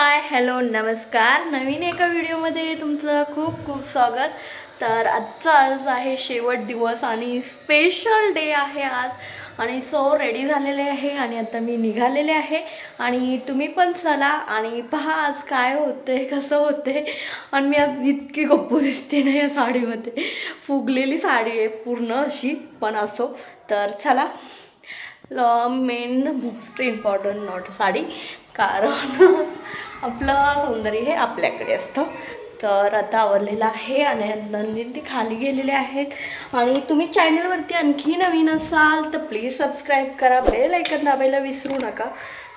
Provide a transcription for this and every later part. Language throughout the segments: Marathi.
हाय हॅलो नमस्कार, नवीन एका व्हिडिओमध्ये तुमचं खूप खूप स्वागत। तर आज आहे शेवट दिवस आणि स्पेशल डे आहे आज आणि सो रेडी झालेले आहे आणि आता मी निघालेले आहे आणि तुम्ही पण चला आणि पहा आज काय होते कसं होते। आणि मी आज इतकी गप्पू दिसते ना या साडीमध्ये, फुगलेली साडी आहे पूर्ण अशी, पण असो तर चला। Main most important not sari, कारण आपलं सौंदर्य हे आपल्याकडे असतं। तर आता आवरलेलं आहे आणि नंदिनी ती खाली गेलेले आहेत। आणि तुम्ही चॅनलवरती आणखी नवीन असाल तर प्लीज सबस्क्राईब करा, बेल आयकॉन दाबायला विसरू नका।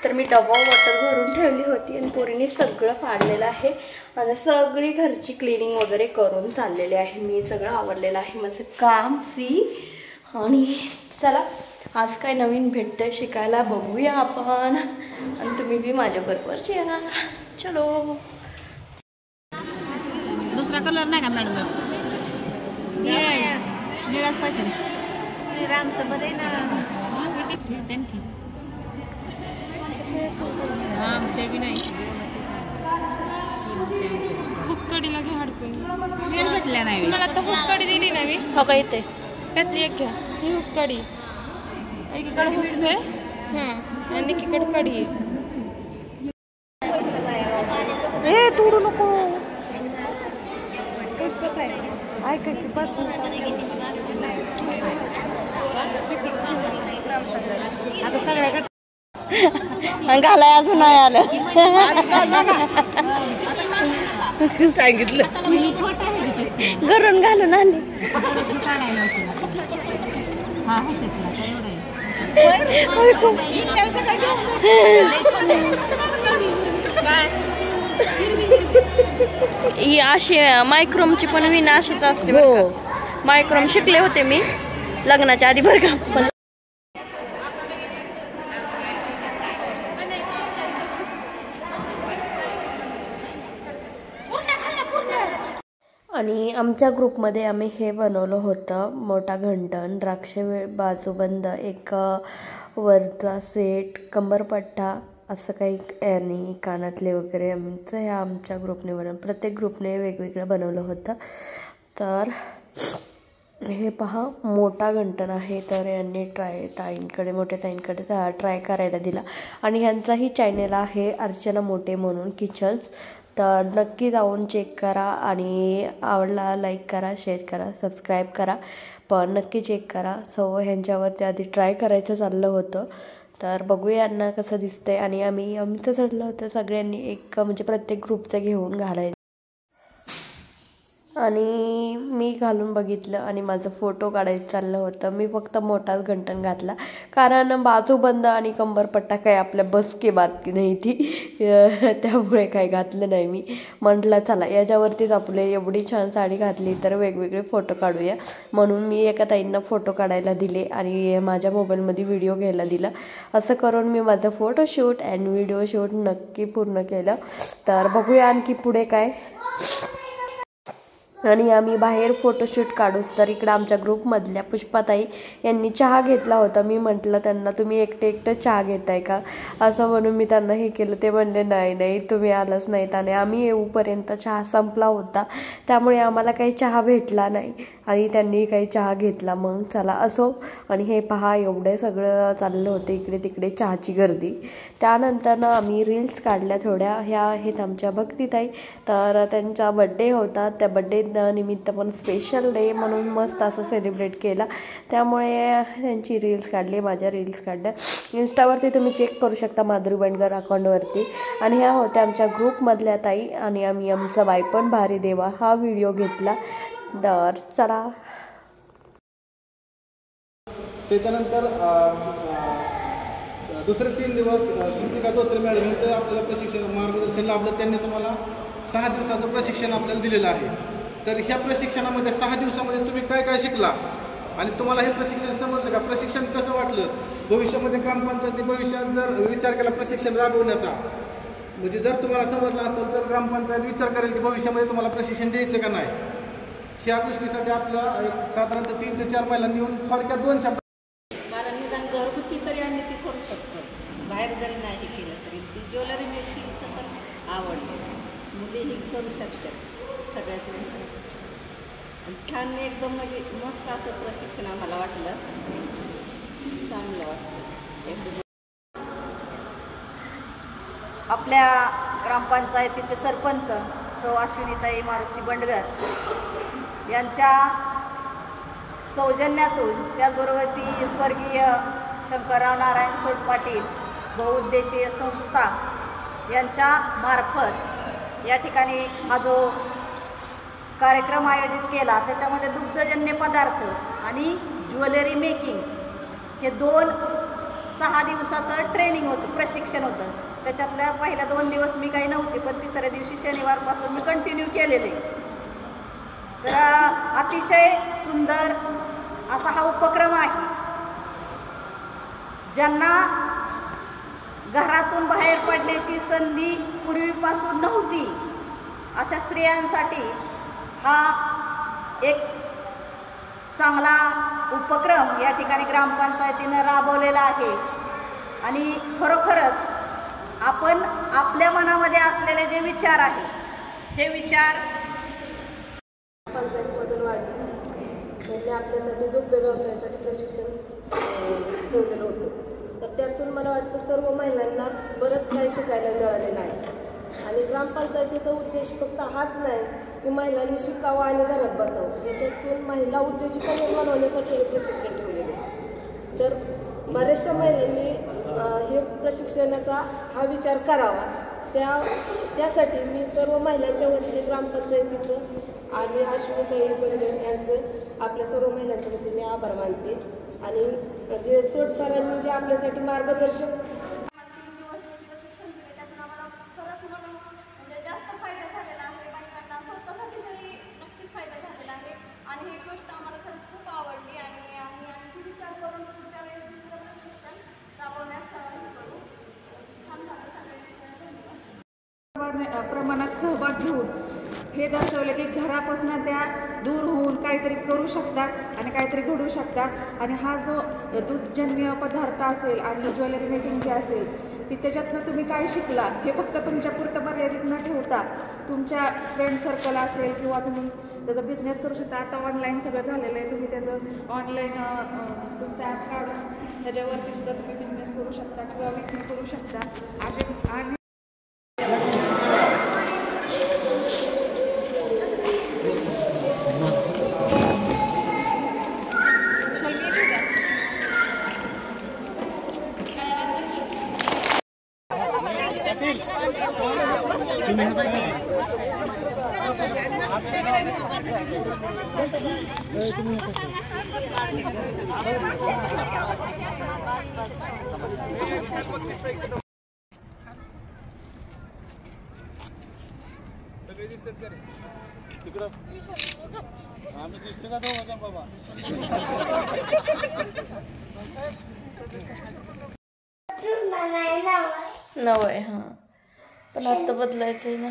तर मी डबा वॉटर भरून ठेवली होती आणि पोरीने सगळं पाडलेलं आहे आणि सगळी घरची क्लिनिंग वगैरे करून चाललेली आहे। मी सगळं आवरलेलं आहे माझं काम सी। आणि चला आज काय नवीन भेटतंय शिकायला बघूया आपण, आणि तुम्ही बी माझ्याबरोबर या। चलो। दुसरा कलर नाही का मॅडम? निळाच पाहिजे। श्रीरामचं बरं आहे ना, आमचे बी नाही। हुक्कडीला घ्या हडकून, भेटल्या नाही मला तर हुक्कडी दिली ना मी। हो का, इथे त्यातली एक घ्या, ही हुक्कडी एकीकडे हुक्स आहे आणि एकीकडे कडी आहे। ए तोडू नको, ऐक की पाच आता सगळ्याकडे घालाय अजून नाही आलं। तू सांगितलं घरून घालून आले। ही अशी मायक्रोमची पण विना अशीच असते। हो, मायक्रोम शिकले होते मी लग्नाच्या आधी बरं का। पण आणि आमच्या ग्रुपमध्ये आम्ही हे बनवलं होतं, मोठा घंटन, द्राक्ष बाजूबंद, एक वरचा सेट, कंबरपट्टा, असं काही आणि कानातले वगैरे आमचं ह्या आमच्या ग्रुपने प्रत्येक ग्रुपने वेगवेगळं बनवलं होतं। तर हे पहा मोठा घंटन आहे। तर यांनी मोठ्या ताईंकडे ट्राय करायला दिला आणि ह्यांचाही चॅनल आहे अर्चना मोठे म्हणून किचन। तर नक्की जाऊन चेक करा आणि आवडला लाईक करा, शेअर करा, सबस्क्राईब करा, पण नक्की चेक करा। सो ह्यांच्यावरती आधी ट्राय करायचं चाललं होतं, तर बघूया यांना कसं दिसतंय। आणि आमचं ठरलं होतं सगळ्यांनी एक म्हणजे प्रत्येक ग्रुपचं घेऊन घालायचं, आणि मी घालून बघितलं आणि माझं फोटो काढायचं चाललं होतं। मी फक्त मोठाच घंटन घातला, कारण बाजूबंद आणि कंबरपट्टा काय आपल्या बस के बात नाही ती, त्यामुळे काय घातलं नाही मी। म्हटलं चला याच्यावरतीच आपले एवढी छान साडी घातली तर वेगवेगळे फोटो काढूया, म्हणून मी एका ताईंना फोटो काढायला दिले आणि माझ्या मोबाईलमध्ये व्हिडिओ घ्यायला दिला। असं करून मी माझं फोटोशूट अँड व्हिडिओ शूट नक्की पूर्ण केलं। तर बघूया आणखी पुढे काय। आणि आम्ही बाहेर फोटोशूट काढूच तर इकडं आमच्या ग्रुपमधल्या पुष्पाताई यांनी चहा घेतला होता। मी म्हटलं त्यांना तुम्ही एकटं चहा घेताय का असं म्हणून मी त्यांना हे केलं। ते म्हणले नाही तुम्ही आलंच नाहीत आणि आम्ही येऊपर्यंत चहा संपला होता, त्यामुळे आम्हाला काही चहा भेटला नाही आणि त्यांनी काही चहा घेतला। मग चला असो। आणि हे पहा एवढे सगळं चाललं होतं इकडे तिकडे चहाची गर्दी। त्यानंतर आम्ही रील्स काढल्या थोड्या। ह्या आहेत आमच्या भक्तीताई, तर त्यांचा बड्डे होता, त्या बड्डे निमित्त पण स्पेशल डे म्हणून मस्त असं सेलिब्रेट केला, त्यामुळे त्यांची रील्स काढली, माझ्या रील्स काढल्या। इंस्टावरती तुम्ही चेक करू शकता माधुरी बंडगर अकाउंटवरती। आणि ह्या होत्या आमच्या ग्रुपमधल्या ताई आणि आम्ही आमचा बाई पण भारी देवा हा व्हिडिओ घेतला। तर चला। त्याच्यानंतर दुसरे 3 दिवस श्रुतिका धोत्रे मॅडम यांचं आपल्याला प्रशिक्षण मार्गदर्शन लाभलं। त्यांनी तुम्हाला 6 दिवसाचं प्रशिक्षण आपल्याला दिलेलं आहे। तर ह्या प्रशिक्षणामध्ये 6 दिवसामध्ये तुम्ही काय काय शिकला आणि तुम्हाला हे प्रशिक्षण समजलं का, प्रशिक्षण कसं वाटलं, भविष्यामध्ये ग्रामपंचायतीने भविष्यात जर विचार केला प्रशिक्षण राबवण्याचा, म्हणजे जर तुम्हाला समजलं असेल तर ग्रामपंचायत विचार करेल की भविष्यामध्ये तुम्हाला प्रशिक्षण द्यायचं का नाही। ह्या गोष्टीसाठी आपल्याला साधारणतः 3 ते 4 महिन्यांनी येऊन थोडक्यात 2 शब्द, कारण निदान घरगुती तरी आम्ही ते करू शकतो, बाहेर जरी नाही केलं तरी ती ज्वेलरी मेकिंगचं पण आवड कोणीही करू शकतात सगळ्याच नंतर. छान एकदम म्हणजे मस्त असं प्रशिक्षण आम्हाला वाटलं, चांगलं वाटलं. आपल्या ग्रामपंचायतीचे सरपंच सौ अश्विनीताई मारुती बंडगर यांच्या सौजन्यातून, त्याचबरोबर ती स्वर्गीय शंकरराव नारायण सोट पाटील बहुउद्देशीय संस्था यांच्या मार्फत या ठिकाणी हा जो कार्यक्रम आयोजित केला, त्याच्यामध्ये दुग्धजन्य पदार्थ आणि ज्वेलरी मेकिंग हे 6 दिवसाचं ट्रेनिंग होतं, प्रशिक्षण होतं. त्याच्यातल्या पहिल्या 2 दिवस मी काही नव्हते, पण तिसऱ्या दिवशी शनिवारपासून मी कंटिन्यू केलेले. तर अतिशय सुंदर असा हा उपक्रम आहे. ज्यांना घरातून बाहेर पडण्याची संधी पूर्वीपासून नव्हती, अशा स्त्रियांसाठी हा एक चांगला उपक्रम या ठिकाणी ग्रामपंचायतीनं राबवलेला आहे. आणि खरोखरच आपण आपल्या मनामध्ये असलेले जे विचार आहेत हे विचार पंचायतमधून वाढले. त्यांनी आपल्यासाठी दुग्ध व्यवसायासाठी प्रशिक्षण ठेवलेलं होतं. तर त्यातून मला वाटतं सर्व महिलांना बरंच काही शिकायला मिळालेलं आहे. आणि ग्रामपंचायतीचा उद्देश फक्त हाच नाही की महिलांनी शिकावं आणि घरात बसावं, याच्यातून महिला उद्योजिका निर्माण होण्यासाठी हे प्रशिक्षण ठेवलेले आहे. तर बऱ्याचशा महिलांनी हे प्रशिक्षणाचा हा विचार करावा. त्यासाठी मी सर्व महिलांच्या वतीने ग्रामपंचायतीचं आणि अश्विनीताई बंडगर यांचं आपल्या सर्व महिलांच्या वतीने आभार मानते. आणि जे सोट सरांनी जे आपल्यासाठी मार्गदर्शक जास्त फायदा झालेला आहे. बायकांना स्वतःसाठी तरी नक्कीच फायदा झालेला आहे. आणि ही गोष्ट आम्हाला खरंच खूप आवडली आणि आम्ही आणखी विचार करून पुढच्या वेळेस दुसरं प्रशिक्षण राबवण्यास करू. छान झालं. प्रमाणात सहभाग घेऊन हे दर्शवलं की घरापासून त्या दूर होऊन काहीतरी करू शकतात आणि काहीतरी घडू शकतात. आणि हा जो दूधजन्य पदार्थ असेल आणि ज्वेलरी मेकिंग जे असेल ती त्याच्यातनं तुम्ही काय शिकला हे फक्त तुमच्या पुरतं मर्यादित न ठेवता तुमच्या फ्रेंड सर्कल असेल किंवा तुम्ही त्याचा बिझनेस करू शकता. आता ऑनलाईन सगळं झालेलं आहे. तुम्ही त्याचं ऑनलाईन तुमचं ॲप काढून त्याच्यावरती सुद्धा तुम्ही बिझनेस करू शकता किंवा विक्री करू शकता. आणि सगळे दिसतात का रे तिकडं? आम्ही दिसतो का तो बाबा? नवय हां, पण आता बदलायचं आहे ना.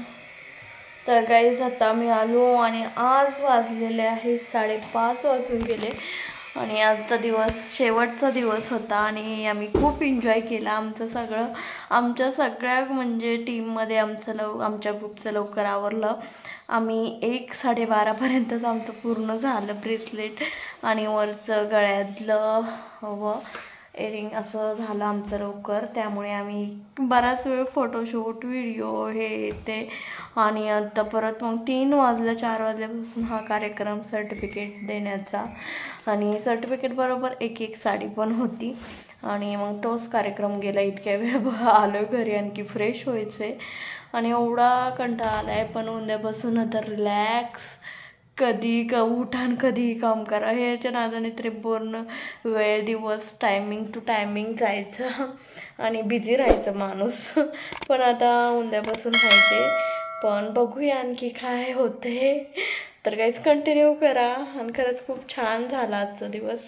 तर गाईज आता मी आलो आणि आज वाजलेले आहे 5:30 वाजून गेले. आणि आजचा दिवस शेवटचा दिवस होता आणि आम्ही खूप एन्जॉय केला. आमच्या सगळ्या म्हणजे टीममध्ये आमच्या ग्रुपचं लवकर आवरलं. आम्ही 1-12:30पर्यंतच आमचं पूर्ण झालं. ब्रेसलेट आणि वरचं गळ्यातलं व एरिंग असं झालं आमचं लवकर. त्यामुळे आम्ही बराच वेळ फोटोशूट व्हिडिओ हे ते आणि आता परत मग 4 वाजल्यापासून हा कार्यक्रम सर्टिफिकेट देण्याचा. आणि सर्टिफिकेट बरोबर एक साडी पण होती. आणि मग तोच कार्यक्रम गेला. इतक्या वेळ आलो घरी आणखी फ्रेश व्हायचे आणि एवढा कंटाळा आला आहे. पण उद्यापासून आता रिलॅक्स कधी उठान कधी काम करा ह्याच्या नादाने तरी पूर्ण वेळ दिवस टायमिंग टू टायमिंग जायचं आणि बिझी राहायचं माणूस. पण आता उद्यापासून व्हायचे. पण बघूया आणखी काय होते. तर काहीच कंटिन्यू करा. आणि खरंच खूप छान झाला आजचा दिवस.